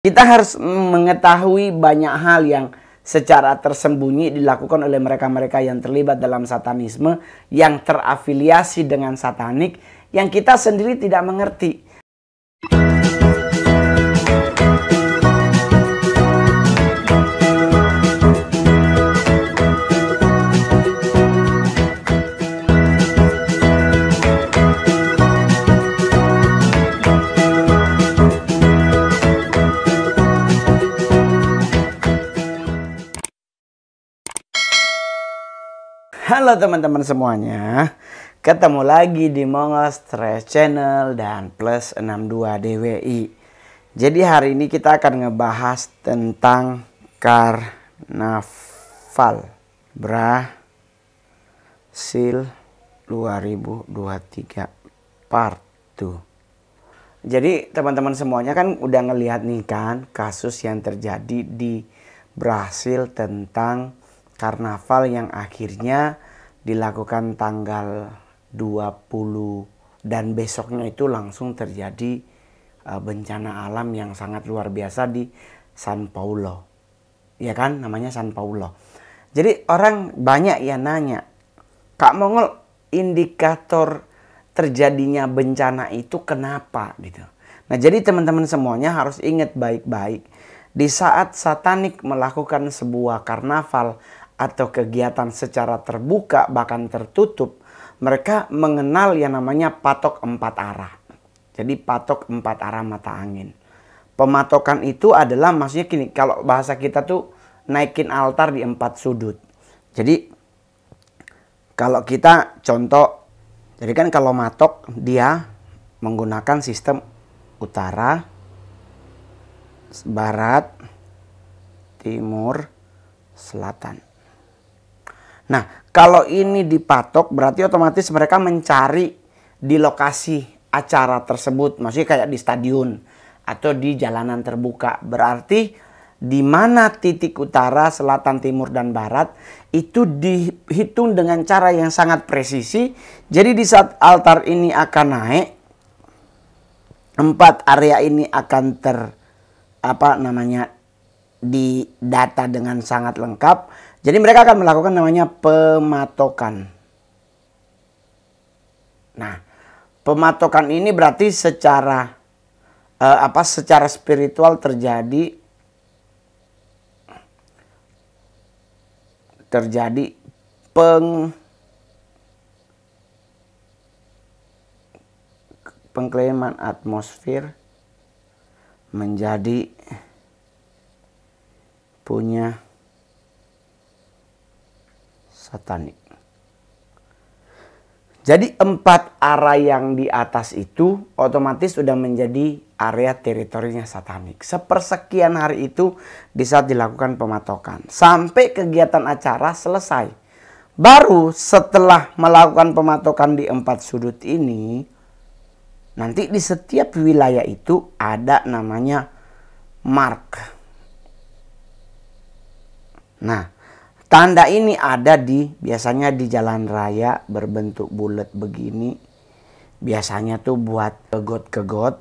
Kita harus mengetahui banyak hal yang secara tersembunyi dilakukan oleh mereka-mereka yang terlibat dalam satanisme, yang terafiliasi dengan satanik, yang kita sendiri tidak mengerti. Halo teman-teman semuanya, ketemu lagi di Mongol Stress Channel dan Plus 62 DWI. Jadi hari ini kita akan ngebahas tentang Karnaval Brasil 2023 Part 2. Jadi teman-teman semuanya kan udah ngelihat nih kan kasus yang terjadi di Brasil tentang karnaval yang akhirnya dilakukan tanggal 20 dan besoknya itu langsung terjadi bencana alam yang sangat luar biasa di San Paulo. Ya kan, namanya San Paulo. Jadi orang banyak yang nanya, Kak Mongol, indikator terjadinya bencana itu kenapa gitu. Nah, jadi teman-teman semuanya harus ingat baik-baik. Di saat satanik melakukan sebuah karnaval atau kegiatan secara terbuka bahkan tertutup, mereka mengenal yang namanya patok 4 arah. Jadi patok 4 arah mata angin. Pematokan itu adalah maksudnya gini, kalau bahasa kita tuh naikin altar di 4 sudut. Jadi kalau kita contoh, jadi kan kalau matok dia menggunakan sistem utara, barat, timur, selatan. Nah, kalau ini dipatok berarti otomatis mereka mencari di lokasi acara tersebut. Maksudnya kayak di stadion atau di jalanan terbuka. Berarti di mana titik utara, selatan, timur, dan barat itu dihitung dengan cara yang sangat presisi. Jadi di saat altar ini akan naik, 4 area ini akan didata dengan sangat lengkap. Jadi mereka akan melakukan namanya pematokan. Nah, pematokan ini berarti secara spiritual terjadi pengklaman atmosfer menjadi punya satanik. Jadi 4 arah yang di atas itu otomatis sudah menjadi area teritorinya satanik. Sepersekian hari itu di saat dilakukan pematokan. Sampai kegiatan acara selesai. Baru setelah melakukan pematokan di 4 sudut ini, nanti di setiap wilayah itu ada namanya mark. Nah, tanda ini ada biasanya di jalan raya berbentuk bulat begini. Biasanya tuh buat kegot-kegot.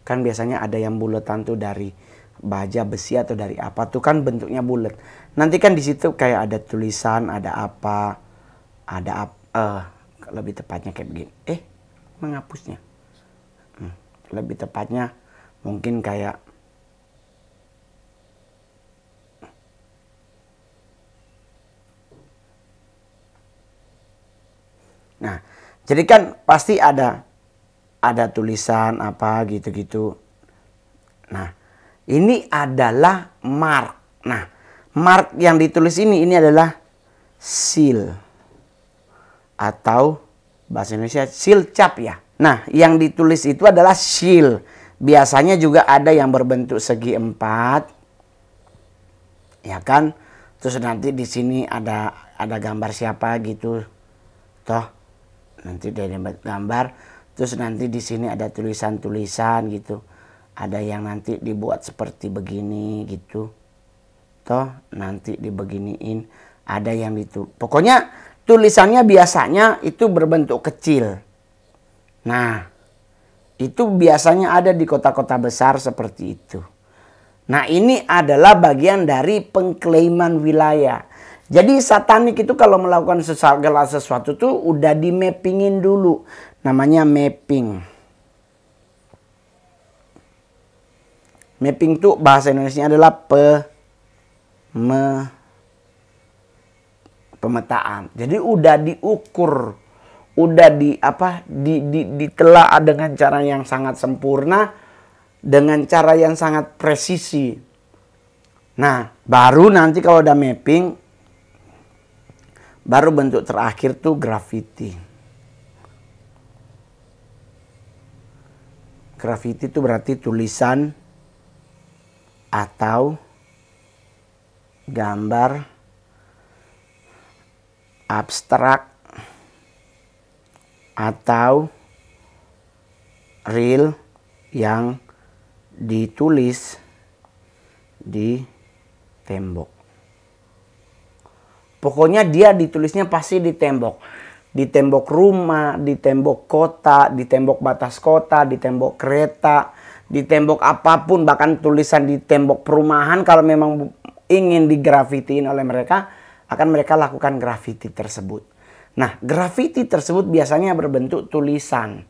Kan biasanya ada yang bulatan tuh dari baja besi atau dari apa tuh kan bentuknya bulat. Nanti kan di situ kayak ada tulisan, lebih tepatnya kayak begini. Menghapusnya. Lebih tepatnya mungkin kayak nah, jadi kan pasti ada tulisan apa gitu-gitu. Nah, ini adalah mark. Nah, mark yang ditulis ini adalah seal atau bahasa Indonesia seal cap ya. Nah, yang ditulis itu adalah seal. Biasanya juga ada yang berbentuk segi 4. Ya kan? Terus nanti di sini ada gambar siapa gitu. Toh nanti dari gambar, terus nanti di sini ada tulisan-tulisan gitu. Ada yang nanti dibuat seperti begini gitu. Toh nanti dibeginiin, ada yang itu. Pokoknya tulisannya biasanya itu berbentuk kecil. Nah, itu biasanya ada di kota-kota besar seperti itu. Nah, ini adalah bagian dari pengklaiman wilayah. Jadi satanik itu kalau melakukan segala sesuatu tuh udah di mappingin dulu. Namanya mapping. Mapping tuh bahasa Indonesia adalah pemetaan. Jadi udah diukur, udah ditelaah dengan cara yang sangat sempurna, dengan cara yang sangat presisi. Nah, baru nanti kalau udah mapping, baru bentuk terakhir tuh graffiti. Graffiti itu berarti tulisan atau gambar abstrak atau real yang ditulis di tembok. Pokoknya dia ditulisnya pasti di tembok. Di tembok rumah, di tembok kota, di tembok batas kota, di tembok kereta, di tembok apapun, bahkan tulisan di tembok perumahan kalau memang ingin digrafitiin oleh mereka, akan mereka lakukan grafiti tersebut. Nah, grafiti tersebut biasanya berbentuk tulisan.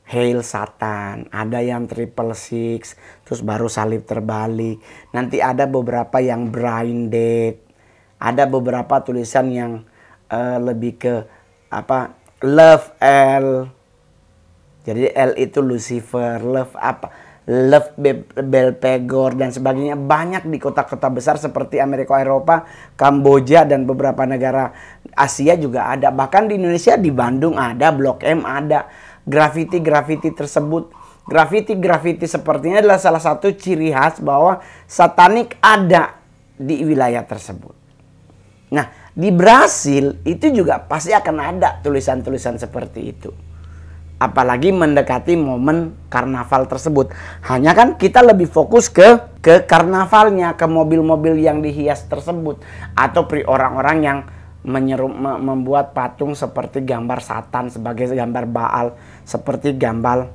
Hail Satan, ada yang 666, terus baru salib terbalik. Nanti ada beberapa yang blinded, ada beberapa tulisan yang lebih ke love L. Jadi L itu Lucifer, love love Belpegor dan sebagainya. Banyak di kota-kota besar seperti Amerika, Eropa, Kamboja dan beberapa negara Asia juga ada. Bahkan di Indonesia, di Bandung ada, Blok M ada. Grafiti-grafiti tersebut, grafiti sepertinya adalah salah satu ciri khas bahwa satanik ada di wilayah tersebut. Nah, di Brasil itu juga pasti akan ada tulisan-tulisan seperti itu. Apalagi mendekati momen karnaval tersebut. Hanya kan kita lebih fokus ke karnavalnya, ke mobil-mobil yang dihias tersebut. Atau orang-orang yang membuat patung seperti gambar Satan sebagai gambar Baal, seperti gambar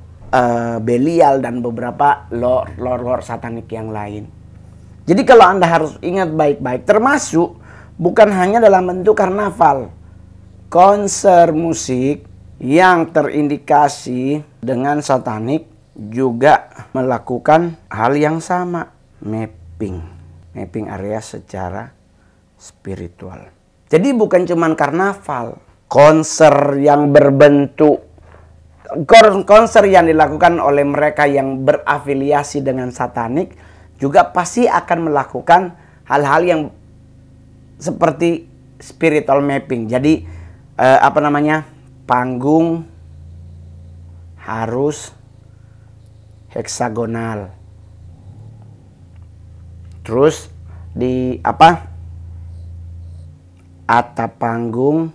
Belial dan beberapa lord satanik yang lain. Jadi kalau Anda harus ingat baik-baik, termasuk bukan hanya dalam bentuk karnaval, konser musik yang terindikasi dengan satanik juga melakukan hal yang sama, mapping area secara spiritual. Jadi bukan cuma karnaval, konser yang dilakukan oleh mereka yang berafiliasi dengan satanik juga pasti akan melakukan hal-hal yang seperti spiritual mapping. Jadi panggung harus heksagonal. Terus atap panggung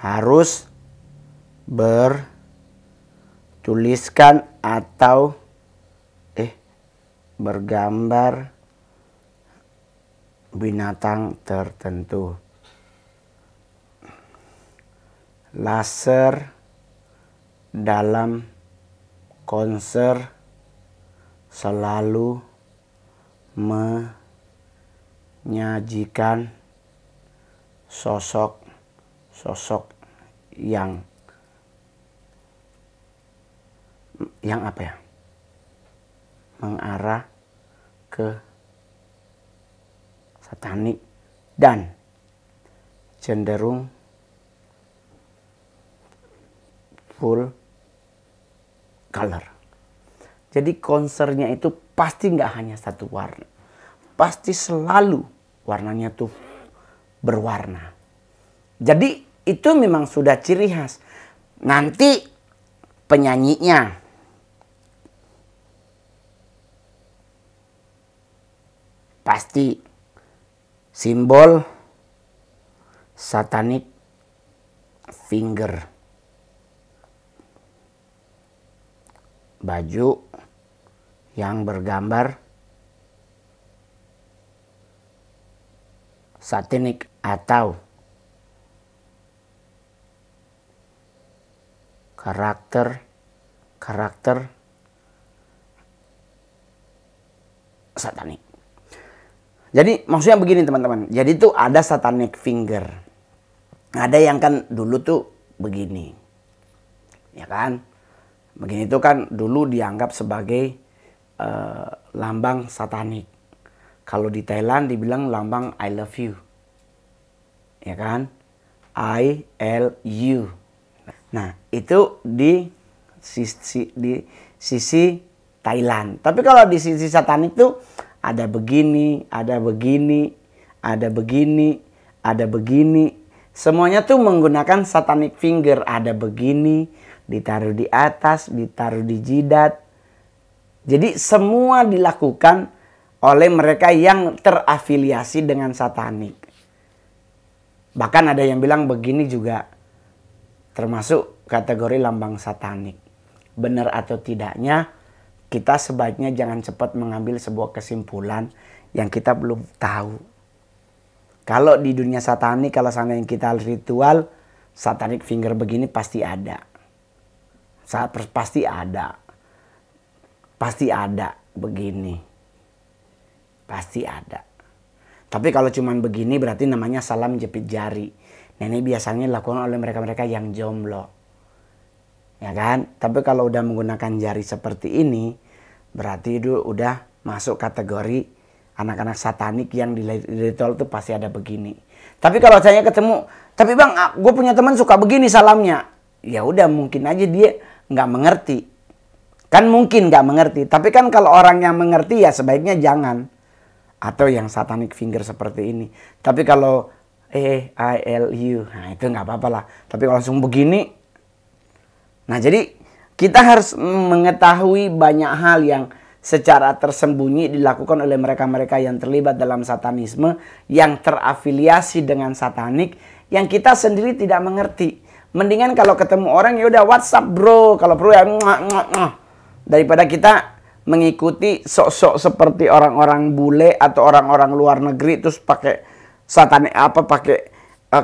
harus bertuliskan atau bergambar binatang tertentu. Laser dalam konser selalu menyajikan sosok yang mengarah ke satanik dan cenderung full color. Jadi konsernya itu pasti nggak hanya satu warna, pasti selalu warnanya tuh berwarna. Jadi itu memang sudah ciri khas. Nanti penyanyinya pasti simbol satanic finger. Baju yang bergambar satanik atau karakter satanik. Jadi maksudnya begini teman-teman. Jadi tuh ada satanic finger. Ada yang kan dulu tuh begini. Ya kan? Begini tuh kan dulu dianggap sebagai lambang satanik. Kalau di Thailand dibilang lambang I love you. Ya kan? I-L-U. Nah, itu di sisi Thailand. Tapi kalau di sisi satanik tuh ada begini, ada begini, ada begini, ada begini. Semuanya tuh menggunakan satanic finger. Ada begini, ditaruh di atas, ditaruh di jidat. Jadi semua dilakukan oleh mereka yang terafiliasi dengan satanik. Bahkan ada yang bilang begini juga termasuk kategori lambang satanik. Benar atau tidaknya, kita sebaiknya jangan cepat mengambil sebuah kesimpulan yang kita belum tahu. Kalau di dunia satanik, kalau seandainya kita ritual, satanic finger begini pasti ada. Pasti ada. Pasti ada begini. Pasti ada. Tapi kalau cuman begini berarti namanya salam jepit jari. Nah ini biasanya dilakukan oleh mereka-mereka yang jomblo. Ya kan? Tapi kalau udah menggunakan jari seperti ini, berarti itu udah masuk kategori anak-anak satanik yang di ritual itu pasti ada begini. Tapi kalau saya ketemu, tapi bang, gue punya teman suka begini salamnya. Ya udah mungkin aja dia nggak mengerti. Kan mungkin nggak mengerti. Tapi kan kalau orang yang mengerti ya sebaiknya jangan. Atau yang satanic finger seperti ini. Tapi kalau I-L-U, nah itu nggak apa-apa lah. Tapi kalau langsung begini, nah jadi kita harus mengetahui banyak hal yang secara tersembunyi dilakukan oleh mereka-mereka yang terlibat dalam satanisme, yang terafiliasi dengan satanik, yang kita sendiri tidak mengerti. Mendingan kalau ketemu orang ya udah WhatsApp bro, kalau perlu ya daripada kita mengikuti sok-sok seperti orang-orang bule atau orang-orang luar negeri terus pakai satanik pakai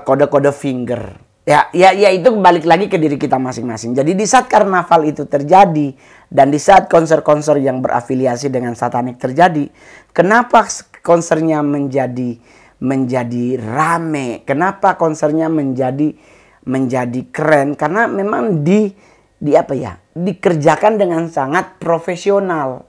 kode-kode finger. Ya itu balik lagi ke diri kita masing-masing. Jadi di saat karnaval itu terjadi dan di saat konser-konser yang berafiliasi dengan satanik terjadi, kenapa konsernya menjadi rame? Kenapa konsernya menjadi keren? Karena memang dikerjakan dengan sangat profesional.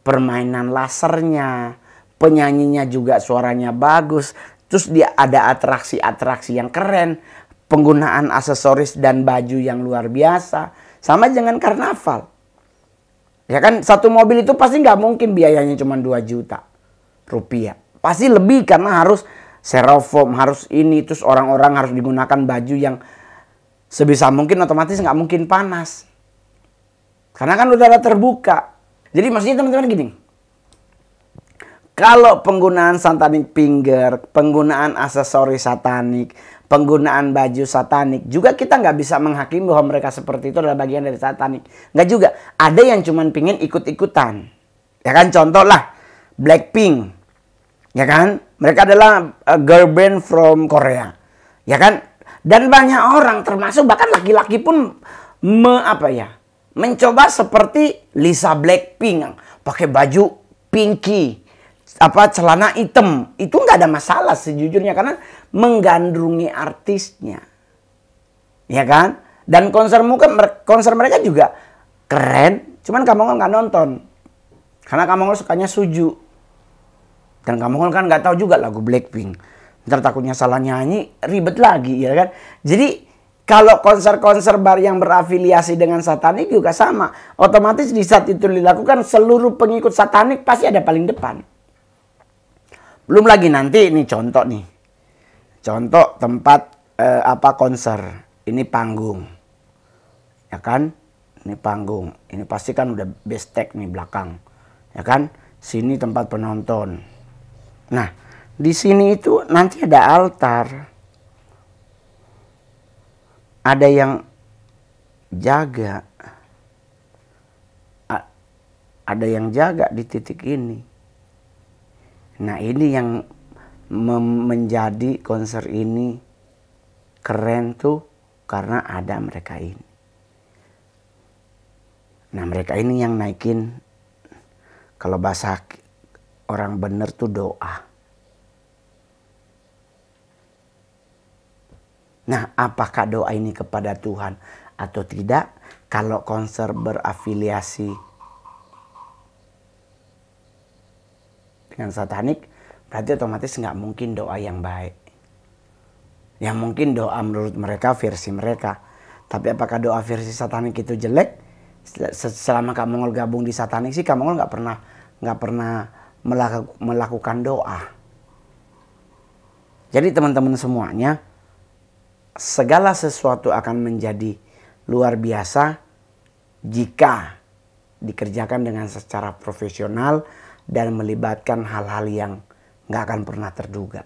Permainan lasernya, penyanyinya juga suaranya bagus. Terus dia ada atraksi-atraksi yang keren. Penggunaan aksesoris dan baju yang luar biasa. Sama dengan karnaval. Ya kan satu mobil itu pasti nggak mungkin biayanya cuma 2 juta rupiah. Pasti lebih karena harus styrofoam, harus ini. Terus orang-orang harus digunakan baju yang sebisa mungkin otomatis nggak mungkin panas. Karena kan udara terbuka. Jadi maksudnya teman-teman gini. Kalau penggunaan satanic finger, penggunaan aksesoris satanik, penggunaan baju satanik, juga kita nggak bisa menghakimi bahwa mereka seperti itu adalah bagian dari satanik. Nggak juga. Ada yang cuman pingin ikut-ikutan. Ya kan contoh lah Blackpink. Ya kan? Mereka adalah girl band from Korea. Ya kan? Dan banyak orang termasuk bahkan laki-laki pun mencoba seperti Lisa Blackpink, pakai baju pinky, celana hitam. Itu nggak ada masalah sejujurnya karena menggandrungi artisnya. Ya kan? Dan konser mereka juga keren, cuman kamu nggak nonton. Karena kamu sukanya Suju. Dan kamu kan nggak tahu juga lagu Blackpink. Ntar takutnya salah nyanyi, ribet lagi ya kan. Jadi kalau konser-konser bar yang berafiliasi dengan satanik juga sama. Otomatis di saat itu dilakukan seluruh pengikut satanik pasti ada paling depan. Belum lagi nanti ini contoh nih. Contoh tempat konser. Ini panggung. Ya kan? Ini panggung. Ini pasti kan udah bestek nih belakang. Ya kan? Sini tempat penonton. Nah, di sini itu nanti ada altar. Ada yang jaga. Ada yang jaga di titik ini. Nah, ini yang menjadi konser ini keren tuh karena ada mereka ini. Nah, mereka ini yang naikin, kalau bahasa orang benar tuh doa. Nah, apakah doa ini kepada Tuhan atau tidak? Kalau konser berafiliasi dengan satanik, berarti otomatis nggak mungkin doa yang baik. Yang mungkin doa menurut mereka, versi mereka. Tapi apakah doa versi satanik itu jelek? Selama Kak Mongol gabung di satanik sih, Kak Mongol nggak pernah melakukan doa. Jadi teman-teman semuanya, segala sesuatu akan menjadi luar biasa jika dikerjakan dengan secara profesional dan melibatkan hal-hal yang nggak akan pernah terduga.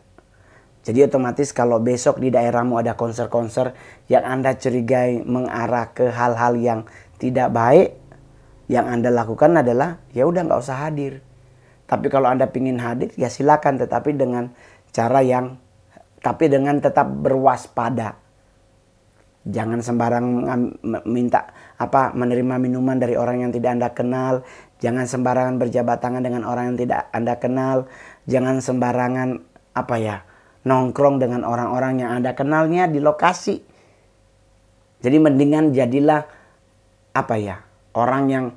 Jadi otomatis kalau besok di daerahmu ada konser-konser yang Anda curigai mengarah ke hal-hal yang tidak baik, yang Anda lakukan adalah ya udah nggak usah hadir. Tapi kalau Anda pingin hadir ya silakan, tetapi dengan tetap berwaspada. Jangan sembarang menerima minuman dari orang yang tidak Anda kenal. Jangan sembarangan berjabat tangan dengan orang yang tidak Anda kenal. Jangan sembarangan nongkrong dengan orang-orang yang Anda kenalnya di lokasi. Jadi mendingan jadilah orang yang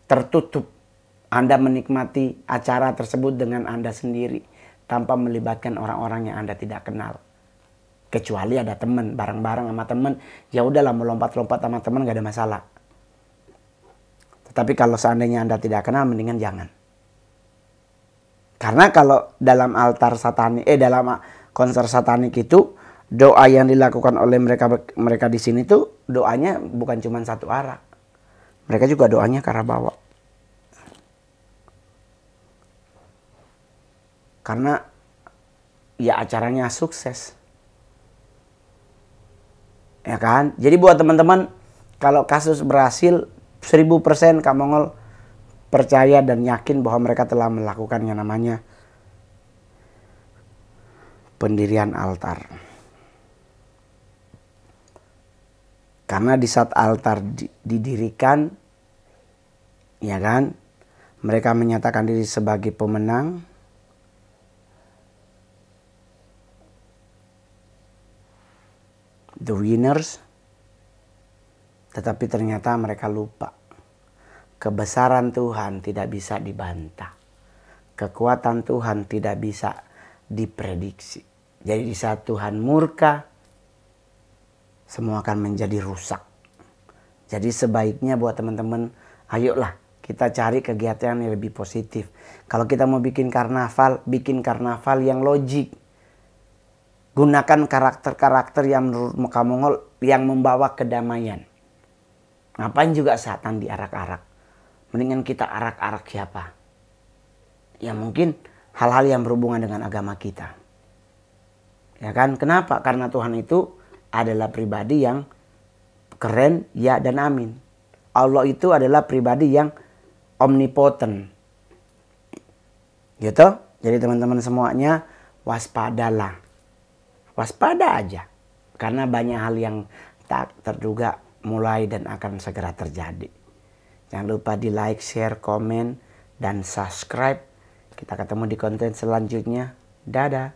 tertutup. Anda menikmati acara tersebut dengan Anda sendiri tanpa melibatkan orang-orang yang Anda tidak kenal. Kecuali ada teman, bareng-bareng sama teman, ya udahlah mau lompat-lompat sama teman gak ada masalah. Tetapi kalau seandainya Anda tidak kenal, mendingan jangan. Karena kalau dalam dalam konser satanik itu, doa yang dilakukan oleh mereka di sini tuh doanya bukan cuma satu arah. Mereka juga doanya ke arah bawah. Karena ya acaranya sukses. Ya kan? Jadi buat teman-teman, kalau kasus berhasil 1000% Kak Mongol percaya dan yakin bahwa mereka telah melakukan yang namanya pendirian altar. Karena di saat altar didirikan, ya kan, mereka menyatakan diri sebagai pemenang. The winners. Tetapi ternyata mereka lupa. Kebesaran Tuhan tidak bisa dibantah. Kekuatan Tuhan tidak bisa diprediksi. Jadi di saat Tuhan murka, semua akan menjadi rusak. Jadi sebaiknya buat teman-teman, ayolah kita cari kegiatan yang lebih positif. Kalau kita mau bikin karnaval yang logik. Gunakan karakter-karakter yang menurut Kak Mongol yang membawa kedamaian. Ngapain juga setan diarak-arak? Mendingan kita arak-arak siapa? Ya mungkin hal-hal yang berhubungan dengan agama kita. Ya kan? Kenapa? Karena Tuhan itu adalah pribadi yang keren, ya dan amin. Allah itu adalah pribadi yang omnipotent. Gitu? Jadi teman-teman semuanya waspadalah. Waspada aja. Karena banyak hal yang tak terduga mulai dan akan segera terjadi. Jangan lupa di like, share, komen, dan subscribe. Kita ketemu di konten selanjutnya. Dadah.